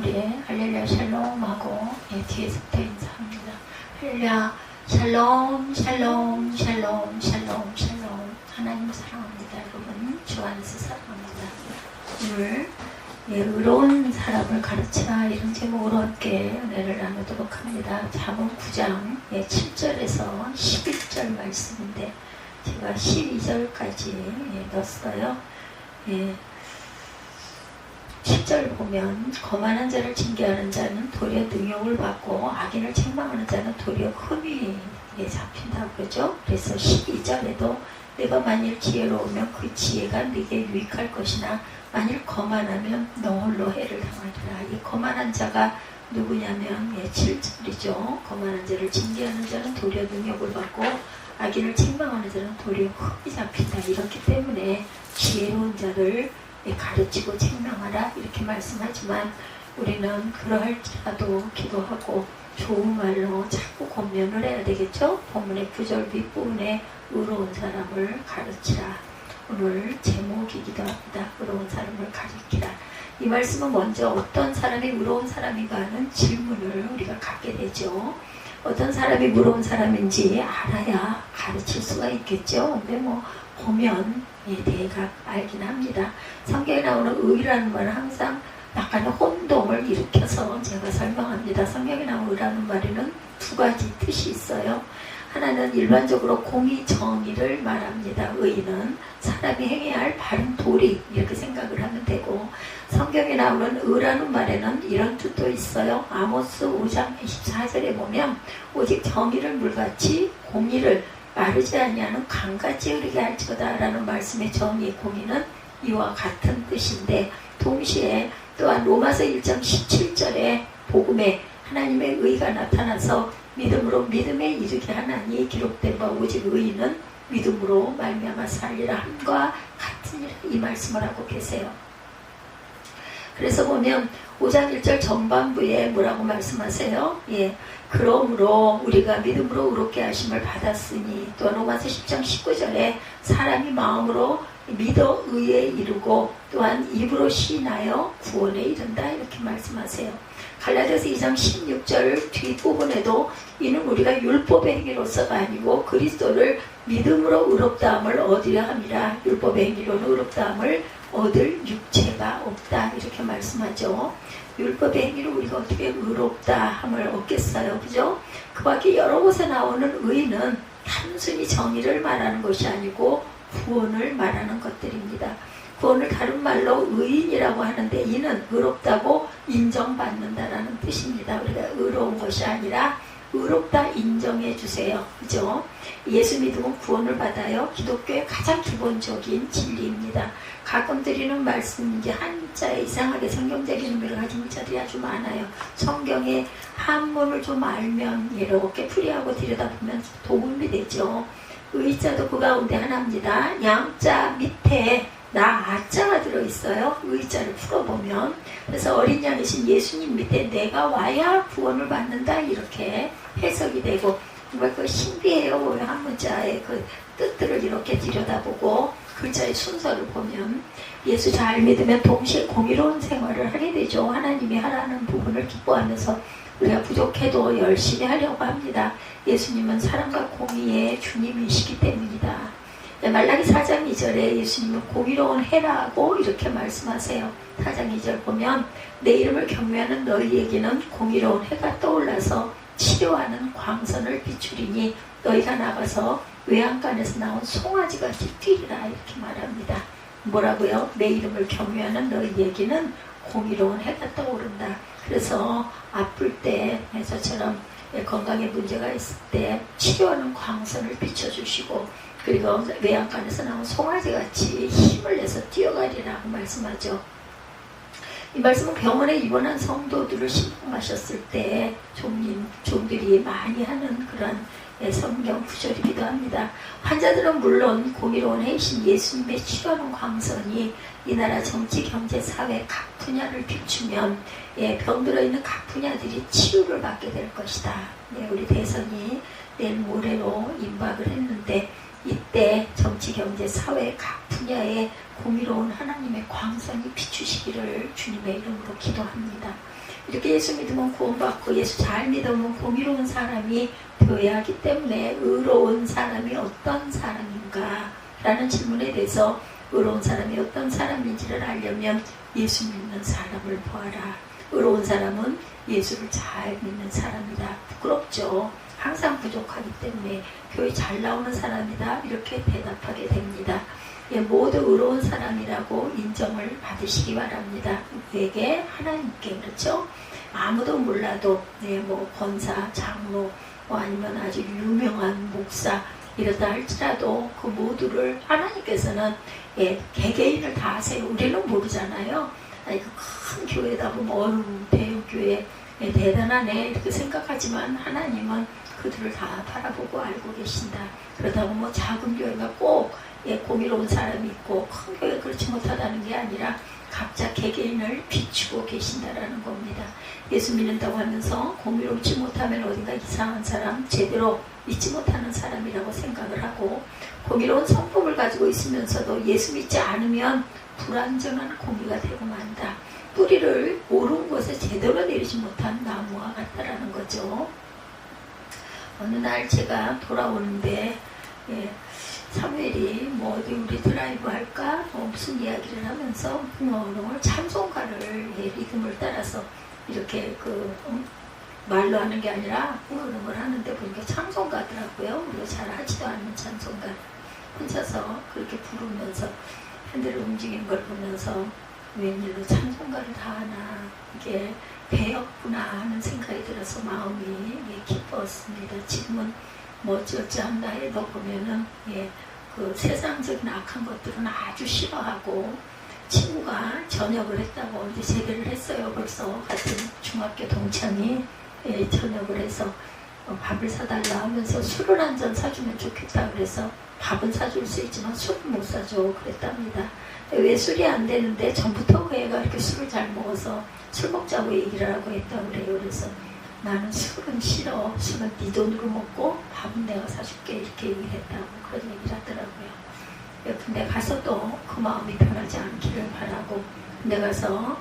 우리 할렐루야 샬롬하고 뒤에서 또 인사합니다. 할렐루야 샬롬 샬롬 샬롬 샬롬 샬롬. 하나님 사랑합니다. 여러분 주 안에서 사랑합니다. 오늘 의로운 사람을 가르치라 이런 제목으로 함께 은혜를 나누도록 합니다. 잠언 9장 7절에서 11절 말씀인데 제가 12절까지 넣었어요. 10절 보면 거만한 자를 징계하는 자는 도리어 능욕을 받고 악인을 책망하는 자는 도리어 흠이 잡힌다고 그러죠. 그래서 12절에도 내가 만일 지혜로우면 그 지혜가 네게 유익할 것이나 만일 거만하면 너 홀로 해를 당하리라. 이 거만한 자가 누구냐면 7절이죠. 거만한 자를 징계하는 자는 도리어 능욕을 받고 악인을 책망하는 자는 도리어 흠이 잡힌다. 이렇기 때문에 지혜로운 자를 가르치고 책망하라 이렇게 말씀하지만 우리는 그러할지라도 기도하고 좋은 말로 자꾸 권면을 해야 되겠죠. 본문의 9절 윗부분에 의로운 사람을 가르치라. 오늘 제목이기도 합니다. 의로운 사람을 가르치라. 이 말씀은 먼저 어떤 사람이 의로운 사람인가 하는 질문을 우리가 갖게 되죠. 어떤 사람이 의로운 사람인지 알아야 가르칠 수가 있겠죠. 근데 보면 대각 알긴 합니다. 성경에 나오는 의라는 말은 항상 약간의 혼동을 일으켜서 제가 설명합니다. 성경에 나오는 의라는 말에는 두 가지 뜻이 있어요. 하나는 일반적으로 공의 정의를 말합니다. 의는 사람이 행해야 할 바른 도리 이렇게 생각을 하면 되고, 성경에 나오는 의라는 말에는 이런 뜻도 있어요. 아모스 5장 24절에 보면 오직 정의를 물같이 공의를 마르지 아니하는 강같이 흐르게 할지어다 라는 말씀의 정의 공의는 이와 같은 뜻인데, 동시에 또한 로마서 1장 17절에 복음에 하나님의 의가 나타나서 믿음으로 믿음에 이르게 하나니 기록된 바 오직 의인은 믿음으로 말미암아 살리라 함과 같으니라 이 말씀을 하고 계세요. 그래서 보면 5장 1절 전반부에 뭐라고 말씀하세요? 그러므로 우리가 믿음으로 의롭게 하심을 받았으니, 또 로마서 10장 19절에 사람이 마음으로 믿어 의에 이르고 또한 입으로 시인하여 구원에 이른다 이렇게 말씀하세요. 갈라디아서 2장 16절 뒷부분에도 이는 우리가 율법의 행위로서가 아니고 그리스도를 믿음으로 의롭다함을 얻으려 함이라. 율법의 행위로는 의롭다함을 얻을 육체가 없다 이렇게 말씀하죠. 율법의 행위로 우리가 어떻게 의롭다함을 얻겠어요, 그죠? 그 밖에 여러 곳에 나오는 의는 단순히 정의를 말하는 것이 아니고 구원을 말하는 것들입니다. 구원을 다른 말로 의인이라고 하는데, 이는 의롭다고 인정받는다라는 뜻입니다. 우리가 의로운 것이 아니라 의롭다 인정해 주세요, 그죠? 예수 믿으면 구원을 받아요. 기독교의 가장 기본적인 진리입니다. 가끔 드리는 말씀, 이게 한자에 이상하게 성경적인 의미를 가진 자들이 아주 많아요. 성경의 한문을 좀 알면 이렇게 풀이하고 들여다보면 도움이 되죠. 의자도 그 가운데 하나입니다. 양자 밑에 나 아자가 들어있어요. 의자를 풀어보면. 그래서 어린 양이신 예수님 밑에 내가 와야 구원을 받는다 이렇게 해석이 되고, 정말 그 신비해요. 한문자의 그 뜻들을 이렇게 들여다보고 글자의 순서를 보면 예수 잘 믿으면 동시에 공의로운 생활을 하게 되죠. 하나님이 하라는 부분을 기뻐하면서 우리가 부족해도 열심히 하려고 합니다. 예수님은 사랑과 공의의 주님이시기 때문이다. 말라기 4장 2절에 예수님은 공의로운 해라고 이렇게 말씀하세요. 4장 2절 보면 내 이름을 경외하는 너희에게는 공의로운 해가 떠올라서 치료하는 광선을 비추리니 너희가 나가서 외양간에서 나온 송아지같이 뛰리라 이렇게 말합니다. 뭐라고요? 내 이름을 경외하는 너희에게는 공의로운 해가 떠오른다. 그래서 아플 때 저처럼 건강에 문제가 있을 때 치료하는 광선을 비춰주시고, 그리고 외양간에서 나온 송아지같이 힘을 내서 뛰어가리라고 말씀하죠. 이 말씀은 병원에 입원한 성도들을 신방하셨을 때 종들이 많이 하는 그런 성경 구절이기도 합니다. 환자들은 물론 공의로운 해이신 예수님의 치료하는 광선이 이 나라 정치, 경제, 사회 각 분야를 비추면 병들어 있는 각 분야들이 치유를 받게 될 것이다. 우리 대선이 내일 모레로 임박을 했는데 이때 정치, 경제, 사회 각 분야에 공의로운 하나님의 광선이 비추시기를 주님의 이름으로 기도합니다. 이렇게 예수 믿으면 구원받고 예수 잘 믿으면 공의로운 사람이 되어야 하기 때문에 의로운 사람이 어떤 사람인가 라는 질문에 대해서 의로운 사람이 어떤 사람인지를 알려면 예수 믿는 사람을 보아라. 의로운 사람은 예수를 잘 믿는 사람이다. 부끄럽죠. 항상 부족하기 때문에 교회 잘 나오는 사람이다. 이렇게 대답하게 됩니다. 예, 모두 의로운 사람이라고 인정을 받으시기 바랍니다. 누구에게? 하나님께. 그렇죠? 아무도 몰라도 뭐 권사, 장로, 뭐 아니면 아주 유명한 목사 이렇다 할지라도 그 모두를 하나님께서는 개개인을 다 아세요. 우리는 모르잖아요. 아니 그 큰 교회다 보면 대형 교회 대단하네 이렇게 생각하지만 하나님은 그들을 다 바라보고 알고 계신다. 그러다고 뭐 작은 교회가 꼭 공의로운 사람이 있고 큰 교회 그렇지 못하다는 게 아니라 각자 개개인을 비추고 계신다라는 겁니다. 예수 믿는다고 하면서 공의롭지 못하면 어딘가 이상한 사람, 제대로 믿지 못하는 사람이라고 생각을 하고 공의로운 성품을 가지고 있으면서도 예수 믿지 않으면 불완전한 공의가 되고 만다. 뿌리를 옳은 곳에 제대로 내리지 못한 나무와 같다라는 거죠. 어느 날 제가 돌아오는데 사무엘이 뭐 어디 우리 드라이브 할까? 무슨 이야기를 하면서 오늘 찬송가를 리듬을 따라서 이렇게 말로 하는 게 아니라 응원을 하는데 보니까 찬송가더라고요. 우리가 잘 하지도 않는 찬송가. 혼자서 그렇게 부르면서 핸들을 움직이는 걸 보면서 웬일로 찬송가를 다 하나 이게 배웠구나 하는 생각이 들어서 마음이 기뻤습니다. 지금은 뭐 어찌어찌한다 해도 보면은 그 세상적인 악한 것들은 아주 싫어하고 친구가 전역을 했다고 이제 제대를 했어요. 벌써 같은 중학교 동창이 전역을 해서 밥을 사달라 하면서 술을 한 잔 사주면 좋겠다 그래서 밥은 사줄 수 있지만 술은 못 사줘 그랬답니다. 왜 술이 안 되는데 전부터 그 애가 이렇게 술을 잘 먹어서 술 먹자고 얘기를 하고 했다고 그래요. 그래서 나는 술은 싫어. 술은 네 돈으로 먹고 밥은 내가 사줄게 이렇게 얘기를 했다고 그런 얘기를 하더라고요. 근데 가서도 그 마음이 변하지 않기를 바라고 근데 가서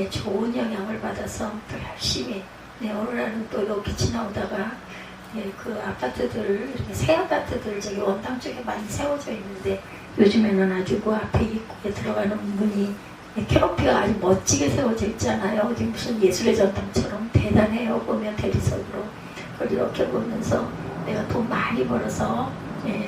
좋은 영향을 받아서 또 열심히 어느 날은 또 이렇게 지나오다가 그 아파트들 이렇게 새 아파트들 저기 원당 쪽에 많이 세워져 있는데 요즘에는 아주 그 앞에 입구에 들어가는 문이 캐노피가 아주 멋지게 세워져 있잖아요. 어디 무슨 예술의 전당처럼 대단해요. 보면 대리석으로 그걸 이렇게 보면서 내가 돈 많이 벌어서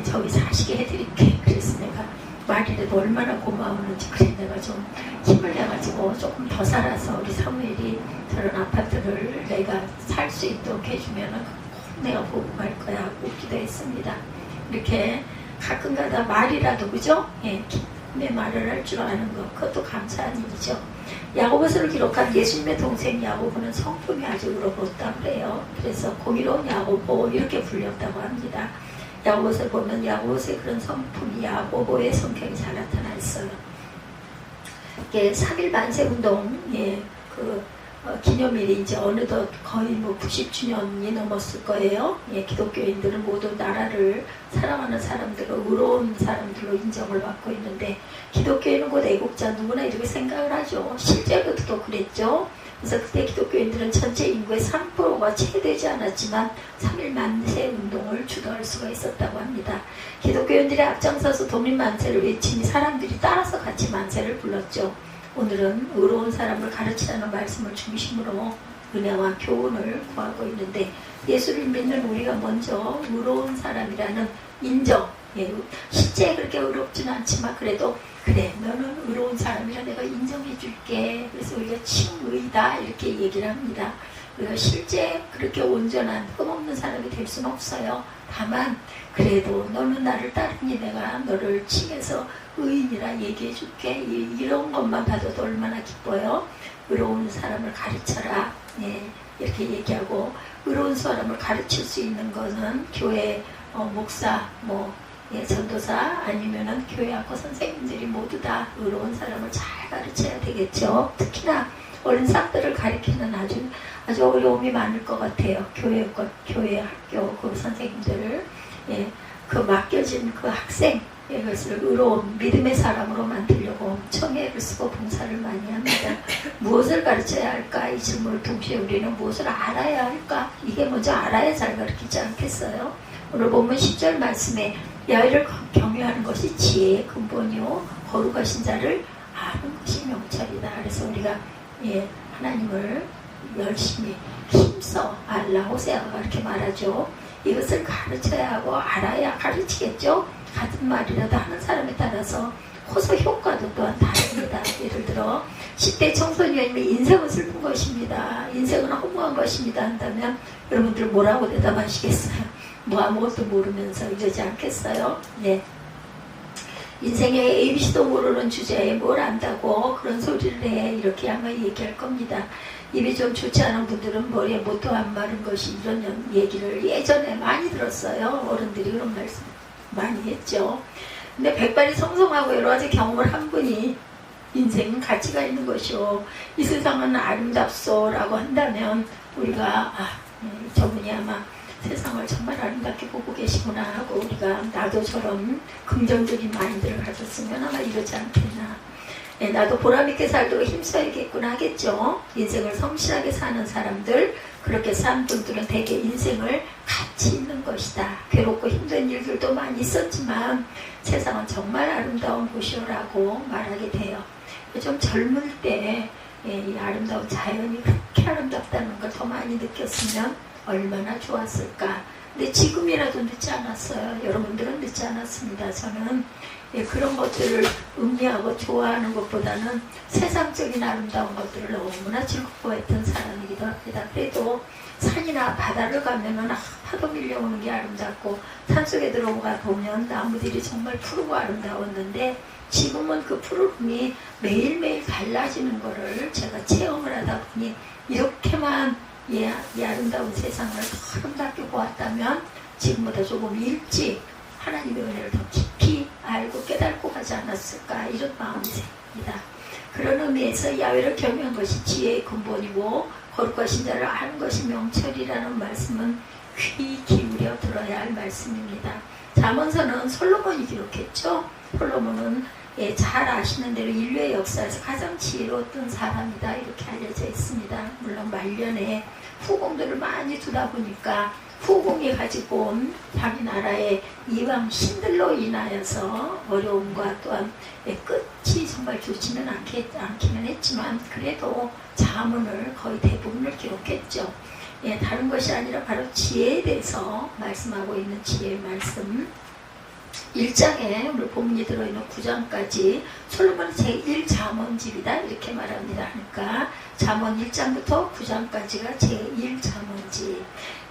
저기 사시게 해드릴게. 그래서 내가 말이라도 얼마나 고마웠는지 그래 내가 좀 힘을 내가지고 조금 더 살아서 우리 사무엘이 저런 아파트를 내가 살 수 있도록 해주면은 꼭 내가 보고 갈 거야 하고 기도했습니다. 이렇게 가끔가다 말이라도 그죠? 내 말을 할 줄 아는 것 그것도 감사한 일이죠. 야고보서를 기록한 예수님의 동생 야고보는 성품이 아주 의롭다고 그래요. 그래서 공의로운 야고보 이렇게 불렸다고 합니다. 야고보서를 보면 야고보서의 그런 성품이 야고보의 성격이 잘 나타나 있어요. 3.1 만세운동 기념일이 이제 어느덧 거의 뭐 90주년이 넘었을 거예요. 기독교인들은 모두 나라를 사랑하는 사람들로 의로운 사람들로 인정을 받고 있는데 기독교인은 곧 애국자 누구나 이렇게 생각을 하죠. 실제로도 그랬죠. 그래서 그때 기독교인들은 전체 인구의 3%가 채 되지 않았지만 3.1 만세 운동을 주도할 수가 있었다고 합니다. 기독교인들이 앞장서서 독립만세를 외치니 사람들이 따라서 같이 만세를 불렀죠. 오늘은 의로운 사람을 가르치라는 말씀을 중심으로 은혜와 교훈을 구하고 있는데 예수를 믿는 우리가 먼저 의로운 사람이라는 인정, 실제 그렇게 의롭지는 않지만 그래도 그래 너는 의로운 사람이라 내가 인정해 줄게. 그래서 우리가 칭의다 이렇게 얘기를 합니다. 우리가 실제 그렇게 온전한 흠없는 사람이 될 수는 없어요. 다만 그래도 너는 나를 따르니 내가 너를 칭해서 의인이라 얘기해 줄게. 이런 것만 봐도 얼마나 기뻐요. 의로운 사람을 가르쳐라. 이렇게 얘기하고 의로운 사람을 가르칠 수 있는 것은 교회 목사 전도사 아니면은 교회 학교 선생님들이 모두 다 의로운 사람을 잘 가르쳐야 되겠죠. 특히나 어린상들을 가르치는 아주 어려움이 많을 것 같아요. 교회 학교 그 선생님들을 그 맡겨진 그 학생 이것을 의로운 믿음의 사람으로 만들려고 엄청 애를 쓰고 봉사를 많이 합니다. 무엇을 가르쳐야 할까? 이 질문을 동시에 우리는 무엇을 알아야 할까? 이게 먼저 알아야 잘 가르치지 않겠어요? 오늘 본문 10절 말씀에 야훼를 경외하는 것이 지혜의 근본이요 거룩하신 자를 아는 것이 명철이다. 그래서 우리가 하나님을 열심히 힘써 알라. 호세아가 그렇게 말하죠. 이것을 가르쳐야 하고 알아야 가르치겠죠. 같은 말이라도 하는 사람에 따라서 호소 효과도 또한 다릅니다. 예를 들어 10대 청소년이 인생은 슬픈 것입니다. 인생은 허무한 것입니다 한다면 여러분들 뭐라고 대답하시겠어요? 뭐 아무것도 모르면서 이러지 않겠어요? 네. 인생의 ABC도 모르는 주제에 뭘 안다고 그런 소리를 해. 이렇게 아마 얘기할 겁니다. 입이 좀 좋지 않은 분들은 머리에 못도 안 마른 것이 이런 얘기를 예전에 많이 들었어요. 어른들이 그런 말씀 많이 했죠. 근데 백발이 성성하고 여러 가지 경험을 한 분이 인생은 가치가 있는 것이요 이 세상은 아름답소 라고 한다면 우리가 저분이 아마 세상을 정말 아름답게 보고 계시구나 하고 우리가 나도 저런 긍정적인 마인드를 가졌으면 아마 이러지 않겠나. 나도 보람있게 살도록 힘써야겠구나 하겠죠. 인생을 성실하게 사는 사람들, 그렇게 산 분들은 대개 인생을 가치 있는 것이다. 괴롭고 힘든 일들도 많이 있었지만 세상은 정말 아름다운 곳이라고 말하게 돼요. 좀 젊을 때 이 아름다운 자연이 그렇게 아름답다는 걸 더 많이 느꼈으면 얼마나 좋았을까. 근데 지금이라도 늦지 않았어요. 여러분들은 늦지 않았습니다. 저는 그런 것들을 음미하고 좋아하는 것보다는 세상적인 아름다운 것들을 너무나 즐거워했던 사람이기도 합니다. 그래도 산이나 바다를 가면은 파도 밀려오는 게 아름답고 산속에 들어가 보면 나무들이 정말 푸르고 아름다웠는데 지금은 그 푸르름이 매일매일 달라지는 거를 제가 체험을 하다 보니 이렇게만 이 아름다운 세상을 더 아름답게 보았다면 지금보다 조금 일찍 하나님의 은혜를 더 깊이 알고 깨닫고 가지 않았을까 이런 마음이 생깁니다. 그런 의미에서 야훼를 경외한 것이 지혜의 근본이고 거룩하신 자를 아는 것이 명철이라는 말씀은 귀 기울여 들어야 할 말씀입니다. 잠언서는 솔로몬이 기록했죠. 솔로몬은 잘 아시는 대로 인류의 역사에서 가장 지혜로웠던 사람이다 이렇게 알려져 있습니다. 물론 말년에 후궁들을 많이 두다 보니까 후궁이 가지고 온 자기 나라의 이방 신들로 인하여서 어려움과 또한 끝이 정말 좋지는 않기는 했지만 그래도 잠언을 거의 대부분을 기록했죠. 다른 것이 아니라 바로 지혜에 대해서 말씀하고 있는 지혜의 말씀 1장에 오늘 본문이 들어있는 9장까지 솔로몬의 제1잠언집이다 이렇게 말합니다. 그러니까 잠언 1장부터 9장까지가 제1잠언집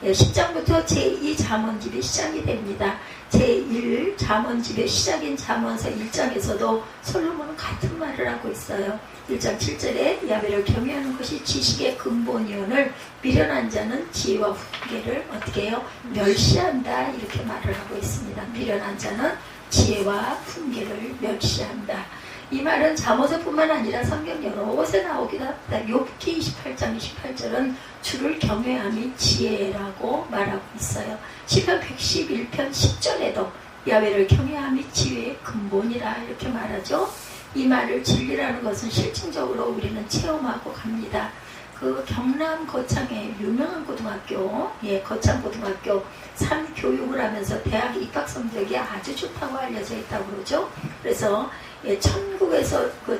10장부터 제2잠언집이 시작이 됩니다. 제1잠언집의 시작인 잠언서 1장에서도 솔로몬은 같은 말을 하고 있어요. 1장 7절에 야훼를 경외하는 것이 지식의 근본이오늘 미련한 자는 지혜와 훈계를 어떻게 해요? 멸시한다 이렇게 말을 하고 있습니다. 미련한 자는 지혜와 훈계를 멸시한다. 이 말은 잠언서뿐만 아니라 성경 여러 곳에 나오기도 합니다. 욥기 28장 28절은 주를 경외함이 지혜라고 말하고 있어요. 시편 111편 10절에도 야훼를 경외함이 지혜의 근본이라 이렇게 말하죠. 이 말을 진리라는 것은 실증적으로 우리는 체험하고 갑니다. 그 경남 거창의 유명한 고등학교, 거창고등학교 3교육을 하면서 대학 입학 성적이 아주 좋다고 알려져 있다고 그러죠. 그래서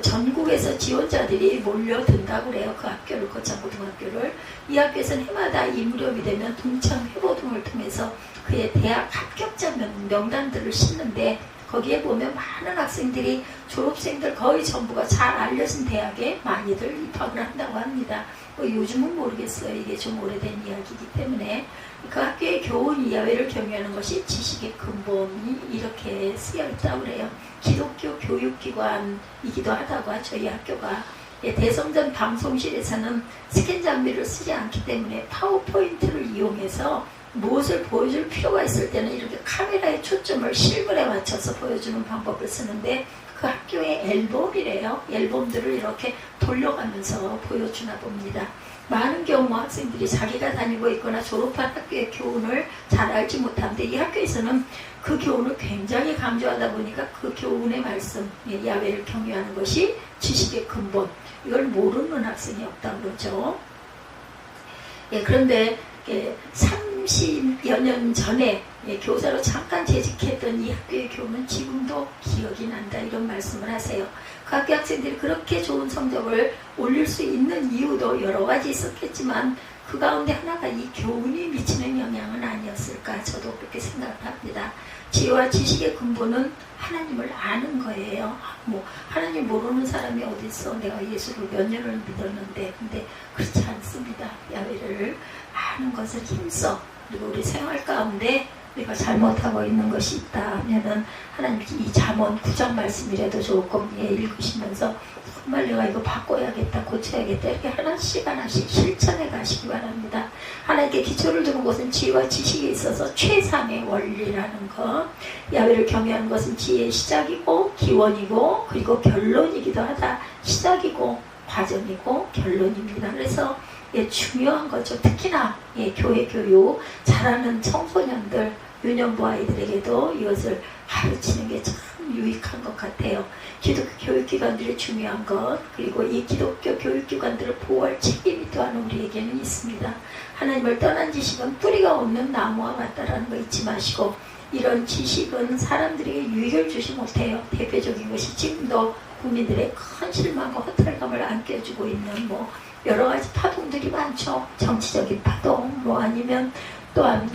전국에서 지원자들이 몰려든다고 그래요. 그 학교를, 거창고등학교를. 이 학교에서는 해마다 이 무렵이 되면 동창 회보 등을 통해서 그의 대학 합격자 명단들을 싣는데 거기에 보면 많은 학생들이 졸업생들 거의 전부가 잘 알려진 대학에 많이들 입학을 한다고 합니다. 요즘은 모르겠어요. 이게 좀 오래된 이야기이기 때문에 그 학교의 교훈 야훼를 경외하는 것이 지식의 근본이 이렇게 쓰여 있다고 그래요. 기독교 교육기관이기도 하다고 하죠. 이 학교가 대성전 방송실에서는 스캔 장비를 쓰지 않기 때문에 파워포인트를 이용해서 무엇을 보여줄 필요가 있을 때는 이렇게 카메라의 초점을 실물에 맞춰서 보여주는 방법을 쓰는데 그 학교의 앨범이래요. 앨범들을 이렇게 돌려가면서 보여주나 봅니다. 많은 경우 학생들이 자기가 다니고 있거나 졸업한 학교의 교훈을 잘 알지 못하는데 이 학교에서는 그 교훈을 굉장히 강조하다 보니까 그 교훈의 말씀, 야훼를 경외하는 것이 지식의 근본, 이걸 모르는 학생이 없다고 그러죠. 그런데 30여 년 전에 교사로 잠깐 재직했던 이 학교의 교훈은 지금도 기억이 난다, 이런 말씀을 하세요. 그 학교 학생들이 그렇게 좋은 성적을 올릴 수 있는 이유도 여러 가지 있었겠지만 그 가운데 하나가 이 교훈이 미치는 영향은 아니었을까, 저도 그렇게 생각을 합니다. 지혜와 지식의 근본은 하나님을 아는 거예요. 뭐 하나님 모르는 사람이 어디 있어. 내가 예수를 몇 년을 믿었는데. 근데 그렇지 않습니다. 야훼를 아는 것을 힘써, 그리고 우리 생활 가운데 우리가 잘못하고 있는 것이 있다 하면은 하나님 이 잠언 9장 말씀이라도 조금 읽으시면서 정말 내가 이거 바꿔야겠다, 고쳐야겠다, 이렇게 하나씩 하나씩 실천해 가시기 바랍니다. 하나님께 기초를 두는 것은 지혜와 지식에 있어서 최상의 원리라는 것, 야훼를 경외하는 것은 지혜의 시작이고 기원이고 그리고 결론이기도 하다. 시작이고 과정이고 결론입니다. 그래서 중요한 거죠. 특히나 교회 교육 잘하는 청소년들, 유년부 아이들에게도 이것을 가르치는 게 참 유익한 것 같아요. 기독교 교육기관들이 중요한 것, 그리고 이 기독교 교육기관들을 보호할 책임이 또한 우리에게는 있습니다. 하나님을 떠난 지식은 뿌리가 없는 나무와 같다라는 거 잊지 마시고, 이런 지식은 사람들에게 유익을 주지 못해요. 대표적인 것이 지금도 국민들의 큰 실망과 허탈감을 안겨주고 있는 여러 가지 파동들이 많죠. 정치적인 파동, 아니면 또한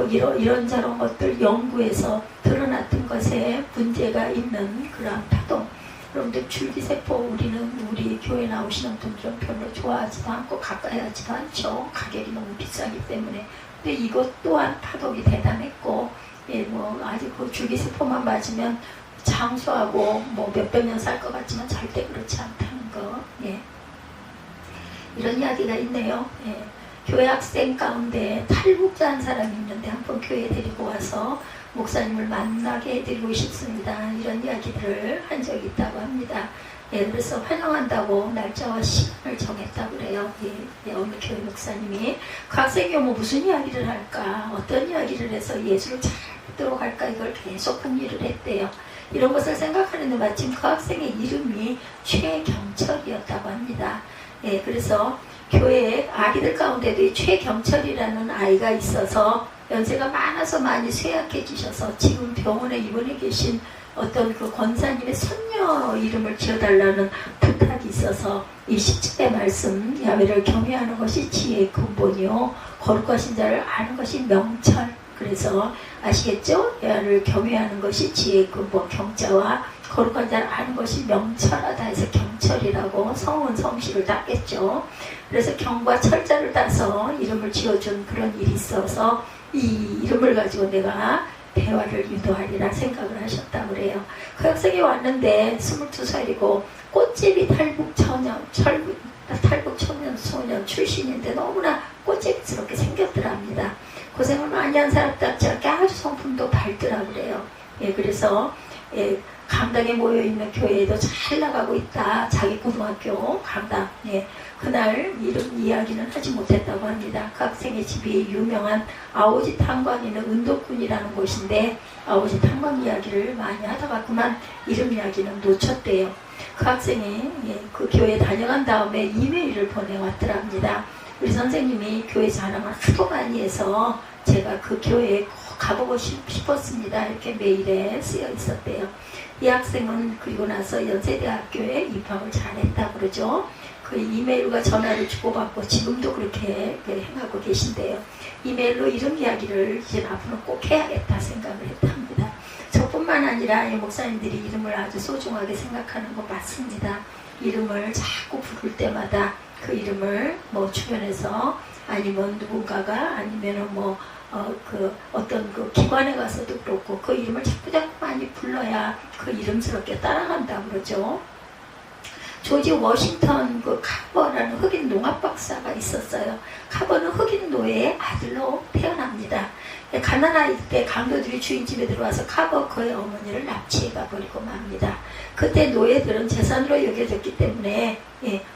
이런저런 것들 연구에서 드러났던 것에 문제가 있는 그러한 파동. 여러분들 줄기세포 우리 교회 나오시는 분들은 별로 좋아하지도 않고 가까이 하지도 않죠. 가격이 너무 비싸기 때문에. 근데 이것 또한 파동이 대단했고, 아직 그 줄기세포만 맞으면 장수하고 몇백 년 살 것 같지만 절대 그렇지 않다는 거. 이런 이야기가 있네요. 교회 학생 가운데 탈북자 한 사람이 있는데 한번 교회에 데리고 와서 목사님을 만나게 해드리고 싶습니다. 이런 이야기들을 한 적이 있다고 합니다. 그래서 환영한다고 날짜와 시간을 정했다고 그래요. 어느 교회 목사님이 그 학생이 무슨 이야기를 할까, 어떤 이야기를 해서 예수를 잘 믿도록 할까, 이걸 계속 궁리를 했대요. 이런 것을 생각하는데 마침 그 학생의 이름이 최경철이었다고 합니다. 그래서 교회에 아기들 가운데도 이 최경철이라는 아이가 있어서 연세가 많아서 많이 쇠약해지셔서 지금 병원에 입원해 계신 어떤 그 권사님의 손녀 이름을 지어달라는 부탁이 있어서 이 10절의 말씀, 야훼를 경외하는 것이 지혜의 근본이요 거룩하신 자를 아는 것이 명철. 그래서 아시겠죠? 야훼를 경외하는 것이 지혜의 근본, 경자와 거룩한 자를 아는 것이 명철하다 해서 경철이라고 성은 성씨를 땄겠죠. 그래서 경과 철자를 따서 이름을 지어준 그런 일이 있어서 이 이름을 가지고 내가 대화를 유도하리라 생각을 하셨다고 그래요. 그 학생이 왔는데 22살이고 꽃제비 탈북 청년 소년 출신인데 너무나 꽃제비스럽게 생겼더랍니다. 고생을 많이 한 사람답지 않게 아주 성품도 밝더라 그래요. 그래서 강당에 모여있는 교회에도 잘 나가고 있다. 자기 고등학교 강당. 그날 이런 이야기는 하지 못했다고 합니다. 그 학생의 집이 유명한 아오지 탄광이는 은도군이라는 곳인데 아오지 탄광 이야기를 많이 하다가 그만 이름 이야기는 놓쳤대요. 그 학생이 그 교회에 다녀간 다음에 이메일을 보내왔더랍니다. 우리 선생님이 교회 자랑을 하도 많이 해서 제가 그 교회에 꼭 가보고 싶었습니다. 이렇게 메일에 쓰여 있었대요. 이 학생은 그리고 나서 연세대학교에 입학을 잘했다고 그러죠. 그 이메일과 전화를 주고받고 지금도 그렇게 행하고 계신데요. 이메일로 이런 이야기를 이제 앞으로 꼭 해야겠다 생각을 했답니다. 저뿐만 아니라 이 목사님들이 이름을 아주 소중하게 생각하는 거 맞습니다. 이름을 자꾸 부를 때마다 그 이름을 주변에서 아니면 누군가가 아니면은 어떤 그 기관에 가서도 그렇고 그 이름을 자꾸 많이 불러야 그 이름스럽게 따라간다고 그러죠. 조지 워싱턴 그 카버라는 흑인 농업 박사가 있었어요. 카버는 흑인 노예의 아들로 태어납니다. 가난할 때 강도들이 주인 집에 들어와서 카버 그의 어머니를 납치해가 버리고 맙니다. 그때 노예들은 재산으로 여겨졌기 때문에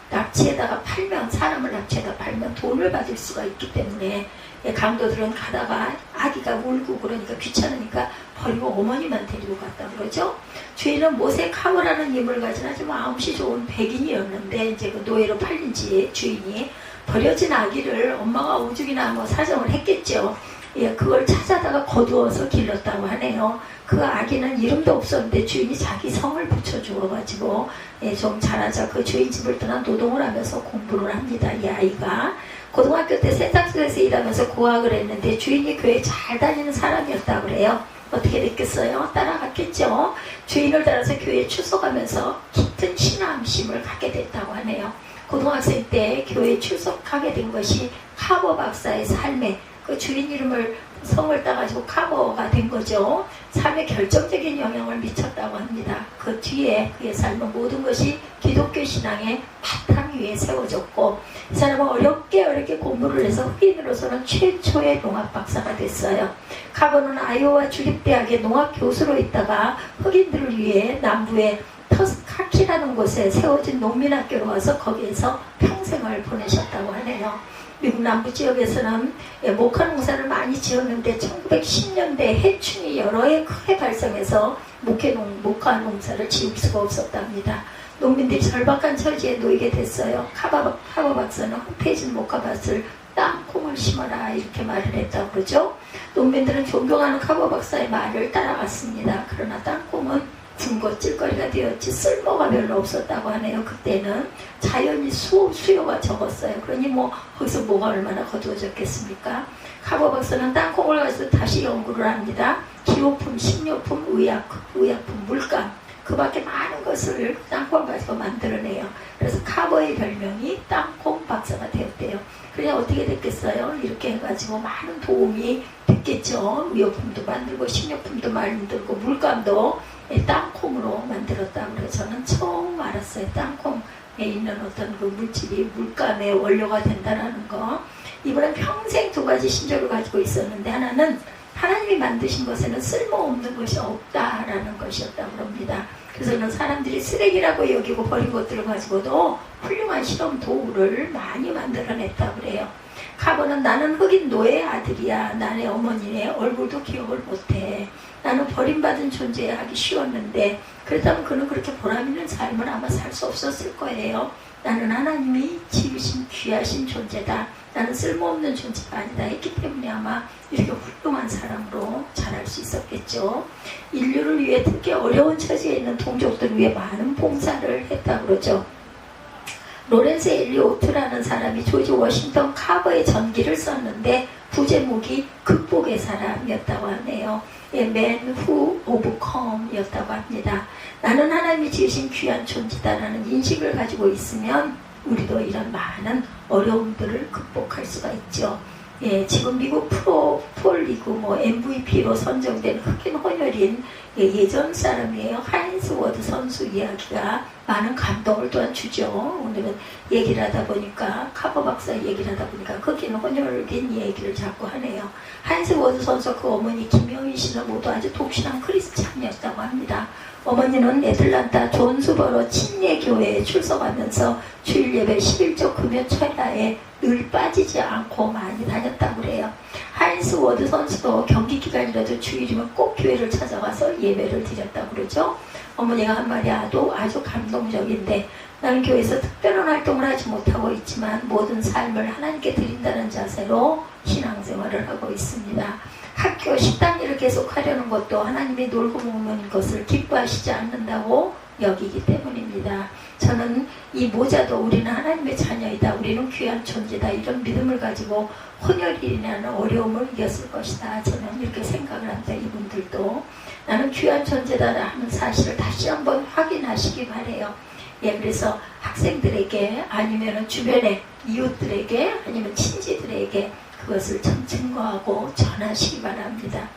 납치에다가 팔면, 사람을 납치해다 팔면 돈을 받을 수가 있기 때문에 강도들은 가다가 아기가 울고 그러니까 귀찮으니까 버리고 어머니만 데리고 갔다 그러죠. 주인은 모세 카버라는 이름을 가진 아주 마음씨 좋은 백인이었는데 이제 그 노예로 팔린 지 주인이 버려진 아기를 엄마가 오죽이나 뭐 사정을 했겠죠. 그걸 찾아다가 거두어서 길렀다고 하네요. 그 아기는 이름도 없었는데 주인이 자기 성을 붙여주어가지고 좀 자라자 그 주인 집을 떠나 노동을 하면서 공부를 합니다. 이 아이가 고등학교 때 세탁소에서 일하면서 고학을 했는데 주인이 교회 잘 다니는 사람이었다고 그래요. 어떻게 됐겠어요? 따라갔겠죠. 주인을 따라서 교회에 출석하면서 깊은 신앙심을 갖게 됐다고 하네요. 고등학생 때 교회에 출석하게 된 것이 카버 박사의 삶에 그 주인 이름을 성을 따가지고 카버가 된 거죠. 삶에 결정적인 영향을 미쳤다고 합니다. 그 뒤에 그의 삶은 모든 것이 기독교 신앙의 바탕 위에 세워졌고 이 사람은 어렵게 공부를 해서 흑인으로서는 최초의 농학 박사가 됐어요. 카버는 아이오와 주립대학의 농학 교수로 있다가 흑인들을 위해 남부의 터스카키라는 곳에 세워진 농민학교로 와서 거기에서 평생을 보내셨다고 하네요. 미국 남부 지역에서는 목화 농사를 많이 지었는데 1910년대 해충이 여러 해 크게 발생해서 목화 농사를 지을 수가 없었답니다. 농민들이 절박한 처지에 놓이게 됐어요. 카버 박사는 흑태진 목화밭을 땅콩을 심어라 이렇게 말을 했다고 그러죠. 농민들은 존경하는 카버 박사의 말을 따라갔습니다. 그러나 땅콩은 굶고 찔거리가 되었지 쓸모가 별로 없었다고 하네요. 그때는 자연히 수요가 적었어요. 그러니 거기서 뭐가 얼마나 거두어졌겠습니까? 카버 박사는 땅콩을 가지고 다시 연구를 합니다. 기호품, 식료품, 의약품, 물감 그 밖에 많은 것을 땅콩을 가지고 만들어내요. 그래서 카버의 별명이 땅콩 박사가 되었대요. 그래 어떻게 됐겠어요? 이렇게 해가지고 많은 도움이 됐겠죠. 의약품도 만들고 식료품도 만들고 물감도 땅콩으로 만들었다고 그래서 저는 처음 알았어요. 땅콩에 있는 어떤 그 물질이 물감의 원료가 된다는 거. 이분은 평생 두 가지 신조를 가지고 있었는데 하나는 하나님이 만드신 것에는 쓸모없는 것이 없다라는 것이었다고 합니다. 그래서 사람들이 쓰레기라고 여기고 버린 것들을 가지고도 훌륭한 실험 도구를 많이 만들어냈다고 그래요. 카버는 나는 흑인 노예의 아들이야. 나의 어머니의 얼굴도 기억을 못해. 나는 버림받은 존재야 하기 쉬웠는데 그렇다면 그는 그렇게 보람있는 삶을 아마 살 수 없었을 거예요. 나는 하나님이 지으신 귀하신 존재다. 나는 쓸모없는 존재가 아니다 했기 때문에 아마 이렇게 훌륭한 사람으로 자랄 수 있었겠죠. 인류를 위해 특히 어려운 처지에 있는 동족들을 위해 많은 봉사를 했다고 그러죠. 로렌스 엘리오트라는 사람이 조지 워싱턴 카버의 전기를 썼는데 부제목이 극복의 사람이었다고 하네요. Man who overcome 였다고 합니다. 나는 하나님이 지으신 귀한 존재다라는 인식을 가지고 있으면 우리도 이런 많은 어려움들을 극복할 수가 있죠. 지금 미국 프로리그 MVP로 선정된 흑인 혼혈인 예전 사람이에요. 하인스 워드 선수 이야기가 많은 감동을 또한 주죠. 오늘은 얘기를 하다 보니까 카버 박사 얘기를 하다 보니까 흑인 혼혈인 얘기를 자꾸 하네요. 하인스 워드 선수 그 어머니 김영희 씨는 모두 아주 독실한 크리스찬이었다고 합니다. 어머니는 애틀란타 존스버러 침례교회에 출석하면서 주일 예배 11조 금요 철야에 늘 빠지지 않고 많이 다녔다고 그래요. 하인스 워드 선수도 경기 기간이라도 주일이면 꼭 교회를 찾아가서 예배를 드렸다고 그러죠. 어머니가 한 말이 아주 감동적인데 나는 교회에서 특별한 활동을 하지 못하고 있지만 모든 삶을 하나님께 드린다는 자세로 신앙생활을 하고 있습니다. 학교 식당 일을 계속하려는 것도 하나님이 놀고 먹는 것을 기뻐하시지 않는다고 여기기 때문입니다. 저는 이 모자도 우리는 하나님의 자녀이다. 우리는 귀한 존재다. 이런 믿음을 가지고 혼혈이라는 어려움을 이겼을 것이다. 저는 이렇게 생각을 합니다. 이분들도 나는 귀한 존재다 하는 사실을 다시 한번 확인하시기 바래요. 그래서 학생들에게 아니면 주변의 이웃들에게 아니면 친지들에게 그것을 좀 증거하고 전하시기 바랍니다.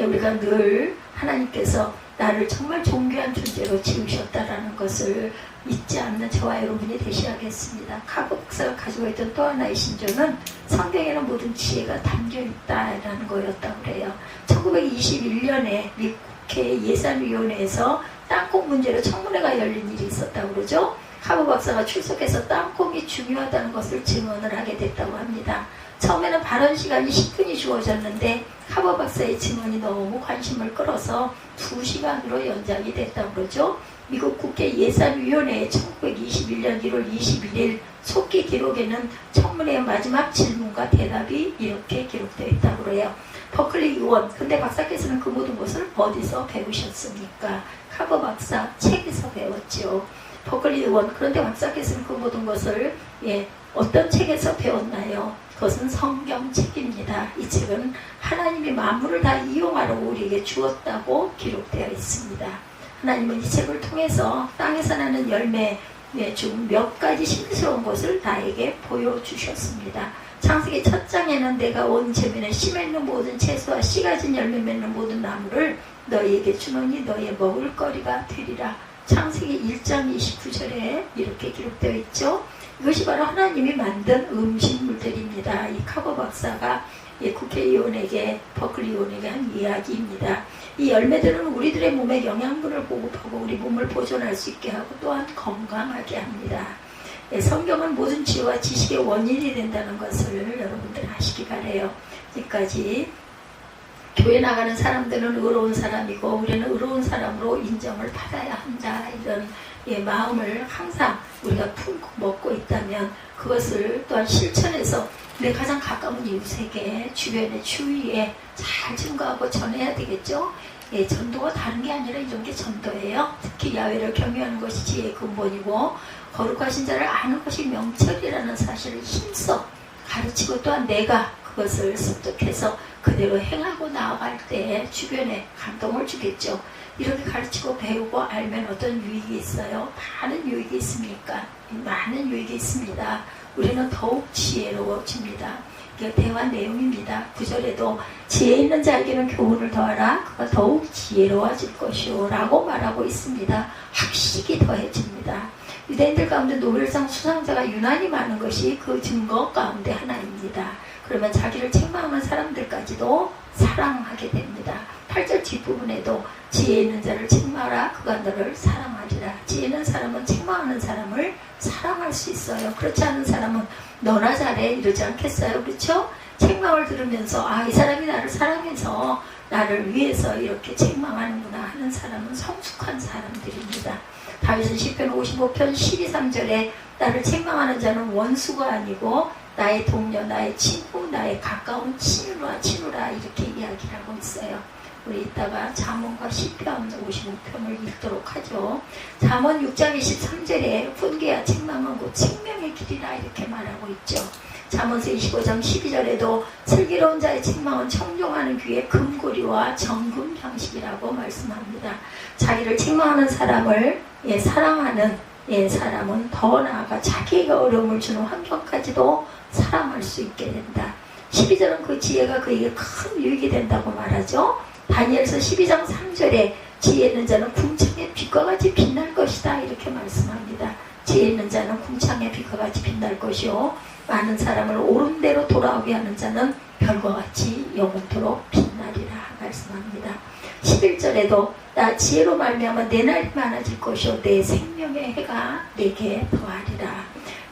우리가 늘 하나님께서 나를 정말 존귀한 존재로 지으셨다라는 것을 잊지 않는 저와 여러분이 되셔야겠습니다. 카보 박사가 가지고 있던 또 하나의 신조는 성경에는 모든 지혜가 담겨있다라는 거였다고 그래요. 1921년에 미 국회 예산위원회에서 땅콩 문제로 청문회가 열린 일이 있었다고 그러죠. 카보 박사가 출석해서 땅콩이 중요하다는 것을 증언을 하게 됐다고 합니다. 처음에는 발언 시간이 10분이 주어졌는데 카보 박사의 증언이 너무 관심을 끌어서 2시간으로 연장이 됐다고 그러죠. 미국 국회 예산위원회의 1921년 1월 21일 속기 기록에는 청문회의 마지막 질문과 대답이 이렇게 기록되어 있다고 그래요. 버클리 의원, 근데 박사께서는 그 모든 것을 어디서 배우셨습니까? 카보 박사 책에서 배웠죠. 버클리 의원, 그런데 박사께서는 그 모든 것을 어떤 책에서 배웠나요? 그것은 성경책입니다. 이 책은 하나님이 만물을 다 이용하라고 우리에게 주었다고 기록되어 있습니다. 하나님은 이 책을 통해서 땅에서 나는 열매 중 몇 가지 신비스러운 것을 나에게 보여주셨습니다. 창세기 첫 장에는 내가 온 재면에 씨 맺는 모든 채소와 씨 가진 열매 맺는 모든 나무를 너희에게 주노니 너희의 먹을 거리가 되리라. 창세기 1장 29절에 이렇게 기록되어 있죠. 이것이 바로 하나님이 만든 음식물들입니다. 이 카보 박사가 국회의원에게, 버클리 의원에게 한 이야기입니다. 이 열매들은 우리들의 몸에 영양분을 보급하고 우리 몸을 보존할 수 있게 하고 또한 건강하게 합니다. 성경은 모든 지혜와 지식의 원인이 된다는 것을 여러분들 아시기 바래요. 여기까지 교회 나가는 사람들은 의로운 사람이고 우리는 의로운 사람으로 인정을 받아야 한다. 이런 마음을 항상 우리가 품고 먹고 있다면 그것을 또한 실천해서 내 가장 가까운 이웃에게 주변의 주위에 잘 증거하고 전해야 되겠죠. 전도가 다른 게 아니라 이런 게 전도예요. 특히 야훼를 경외하는 것이 지혜의 근본이고 거룩하신 자를 아는 것이 명철이라는 사실을 힘써 가르치고 또한 내가 그것을 습득해서 그대로 행하고 나아갈 때 주변에 감동을 주겠죠. 이렇게 가르치고 배우고 알면 어떤 유익이 있어요? 많은 유익이 있습니까? 많은 유익이 있습니다. 우리는 더욱 지혜로워집니다. 이게 대화 내용입니다. 9절에도 지혜 있는 자에게는 교훈을 더하라. 그가 더욱 지혜로워질 것이오 라고 말하고 있습니다. 학식이 더해집니다. 유대인들 가운데 노벨상 수상자가 유난히 많은 것이 그 증거 가운데 하나입니다. 그러면 자기를 책망하는 사람들까지도 사랑하게 됩니다. 8절 뒷부분에도 지혜 있는 자를 책망하라. 그가 너를 사랑하리라. 지혜 있는 사람은 책망하는 사람을 사랑할 수 있어요. 그렇지 않은 사람은 너나 잘해 이러지 않겠어요. 그렇죠? 책망을 들으면서 이 사람이 나를 사랑해서 나를 위해서 이렇게 책망하는구나 하는 사람은 성숙한 사람들입니다. 다윗은 시편 55편 12, 3절에 나를 책망하는 자는 원수가 아니고 나의 동료, 나의 친구, 나의 가까운 친우라 이렇게 이야기를 하고 있어요. 우리 이따가 잠언과 시편 55편을 읽도록 하죠. 잠언 6장 23절에 훈계와 책망은 곧 생명의 길이라 이렇게 말하고 있죠. 잠언서 25장 12절에도 슬기로운 자의 책망은 청종하는 귀의 금고리와 정금 형식이라고 말씀합니다. 자기를 책망하는 사람을 사랑하는 사람은 더 나아가 자기에게 어려움을 주는 환경까지도 사랑할 수 있게 된다. 12절은 그 지혜가 그에게 큰 유익이 된다고 말하죠. 다니엘서 12장 3절에 지혜 있는 자는 궁창의 빛과 같이 빛날 것이다 이렇게 말씀합니다. 지혜 있는 자는 궁창의 빛과 같이 빛날 것이요 많은 사람을 옳은 대로 돌아오게 하는 자는 별과 같이 영원토록 빛나리라 말씀합니다. 11절에도 나 지혜로 말미암아 내 날이 많아질 것이요 내 생명의 해가 내게 더하리라.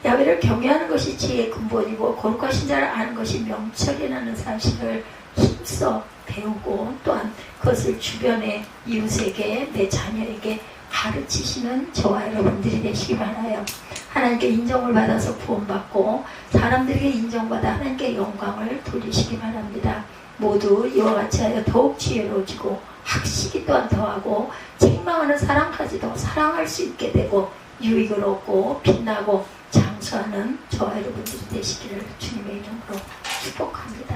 야훼를 경외하는 것이 지혜의 근본이고 거룩하신 자를 아는 것이 명철이라는 사실을 힘써 배우고 또한 그것을 주변의 이웃에게 내 자녀에게 가르치시는 저와 여러분들이 되시기 바라요. 하나님께 인정을 받아서 구원받고 사람들에게 인정받아 하나님께 영광을 돌리시기 바랍니다. 모두 이와 같이 하여 더욱 지혜로워지고 학식이 또한 더하고 책망하는 사람까지도 사랑할 수 있게 되고 유익을 얻고 빛나고 장수하는 저와 여러분들이 되시기를 주님의 이름으로 축복합니다.